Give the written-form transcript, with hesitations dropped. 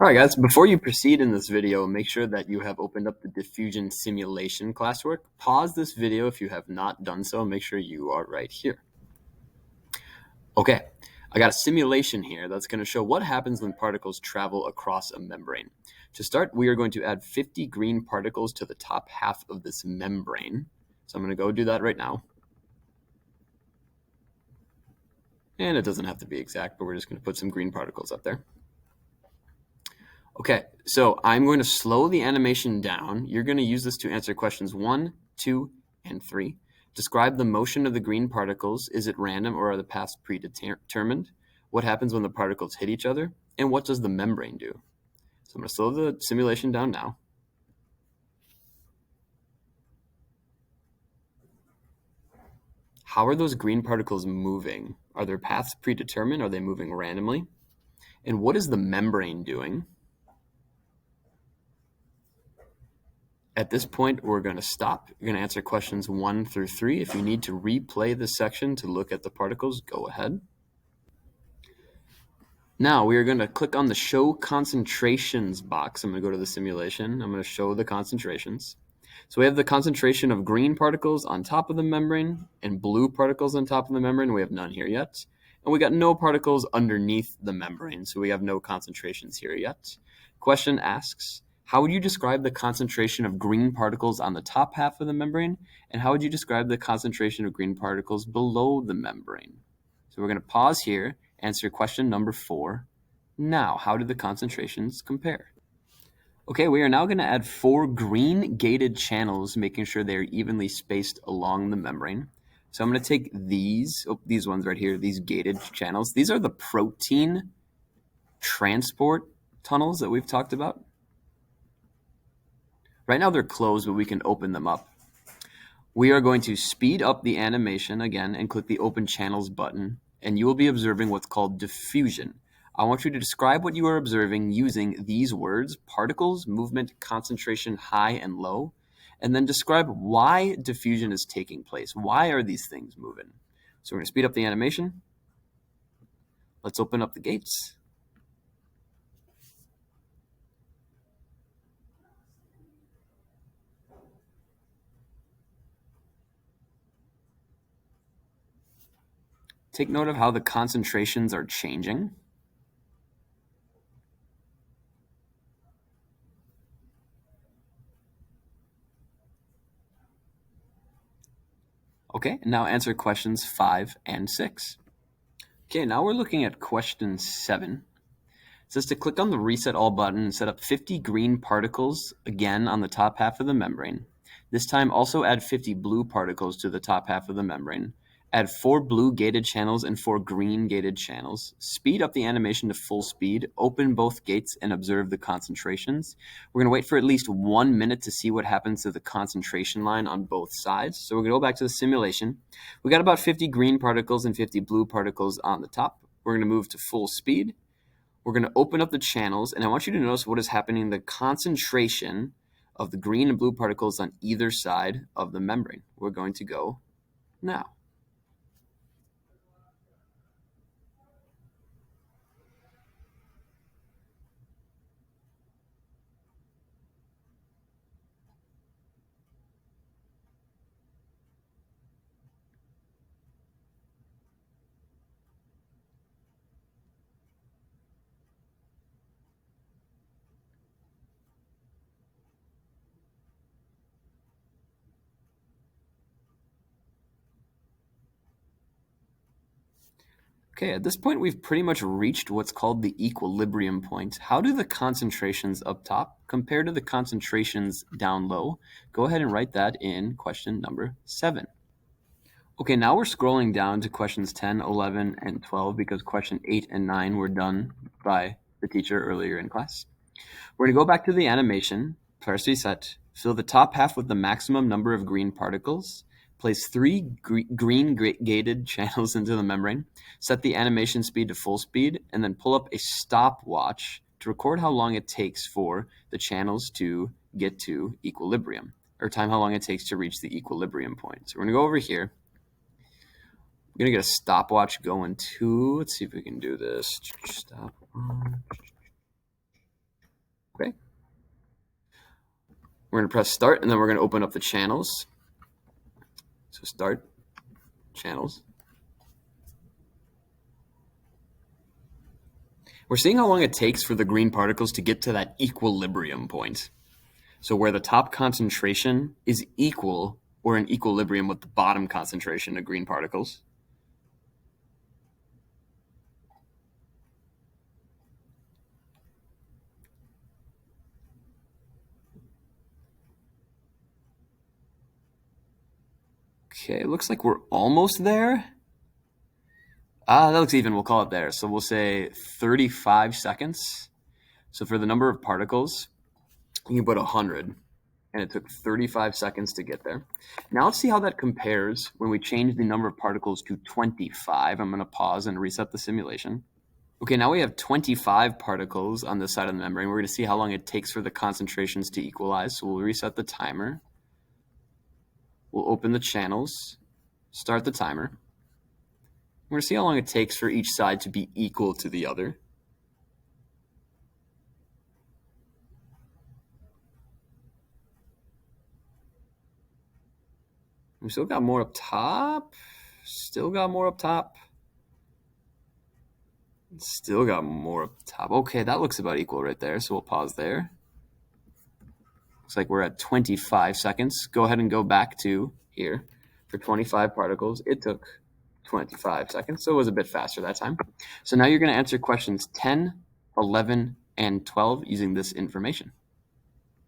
All right, guys, before you proceed in this video, make sure that you have opened up the Diffusion Simulation classwork. Pause this video if you have not done so. Make sure you are right here. Okay, I got a simulation here that's going to show what happens when particles travel across a membrane. To start, we are going to add 50 green particles to the top half of this membrane. So I'm going to go do that right now. And it doesn't have to be exact, but we're just going to put some green particles up there. Okay, so I'm going to slow the animation down. You're going to use this to answer questions 1, 2, and 3. Describe the motion of the green particles. Is it random or are the paths predetermined? What happens when the particles hit each other? And what does the membrane do? So I'm going to slow the simulation down now. How are those green particles moving? Are their paths predetermined? Are they moving randomly? And what is the membrane doing? At this point, we're going to stop. You're going to answer questions 1 through 3. If you need to replay this section to look at the particles, go ahead. Now we are going to click on the Show Concentrations box. I'm going to go to the simulation. I'm going to show the concentrations. So we have the concentration of green particles on top of the membrane and blue particles on top of the membrane. We have none here yet. And we got no particles underneath the membrane, so we have no concentrations here yet. Question asks, how would you describe the concentration of green particles on the top half of the membrane? And how would you describe the concentration of green particles below the membrane? So we're going to pause here, answer question number 4. Now, how do the concentrations compare? Okay, we are now going to add 4 green gated channels, making sure they're evenly spaced along the membrane. So I'm going to take these ones right here, these gated channels. These are the protein transport tunnels that we've talked about. Right now they're closed, but we can open them up. We are going to speed up the animation again and click the Open Channels button, and you will be observing what's called diffusion. I want you to describe what you are observing using these words: particles, movement, concentration, high and low, and then describe why diffusion is taking place. Why are these things moving? So we're going to speed up the animation. Let's open up the gates. Take note of how the concentrations are changing. Okay, now answer questions 5 and 6. Okay, now we're looking at question 7. It says to click on the Reset All button and set up 50 green particles again on the top half of the membrane. This time also add 50 blue particles to the top half of the membrane. Add 4 blue gated channels and 4 green gated channels. Speed up the animation to full speed. Open both gates and observe the concentrations. We're going to wait for at least 1 minute to see what happens to the concentration line on both sides. So we're going to go back to the simulation. We got about 50 green particles and 50 blue particles on the top. We're going to move to full speed. We're going to open up the channels, and I want you to notice what is happening, the concentration of the green and blue particles on either side of the membrane. We're going to go now. Okay, at this point, we've pretty much reached what's called the equilibrium point. How do the concentrations up top compare to the concentrations down low? Go ahead and write that in question number 7. Okay, now we're scrolling down to questions 10, 11, and 12 because question 8 and 9 were done by the teacher earlier in class. We're going to go back to the animation, press reset, fill the top half with the maximum number of green particles, place 3 green gated channels into the membrane, set the animation speed to full speed, and then pull up a stopwatch to record how long it takes for the channels to get to equilibrium, or time how long it takes to reach the equilibrium point. So we're going to go over here. We're going to get a stopwatch going too. Let's see if we can do this. Stopwatch. We're going to press start, and then we're going to open up the channels. So start, channels. We're seeing how long it takes for the green particles to get to that equilibrium point. So where the top concentration is equal or in equilibrium with the bottom concentration of green particles. Okay, it looks like we're almost there. That looks even. We'll call it there. So we'll say 35 seconds. So for the number of particles, you can put 100. And it took 35 seconds to get there. Now let's see how that compares when we change the number of particles to 25. I'm going to pause and reset the simulation. Okay, now we have 25 particles on this side of the membrane. We're going to see how long it takes for the concentrations to equalize. So we'll reset the timer. We'll open the channels, start the timer. We're going to see how long it takes for each side to be equal to the other. We still got more up top. Still got more up top. Still got more up top. Okay, that looks about equal right there. So we'll pause there. Looks like we're at 25 seconds. Go ahead and go back to here for 25 particles. It took 25 seconds, so it was a bit faster that time. So now you're going to answer questions 10, 11, and 12 using this information.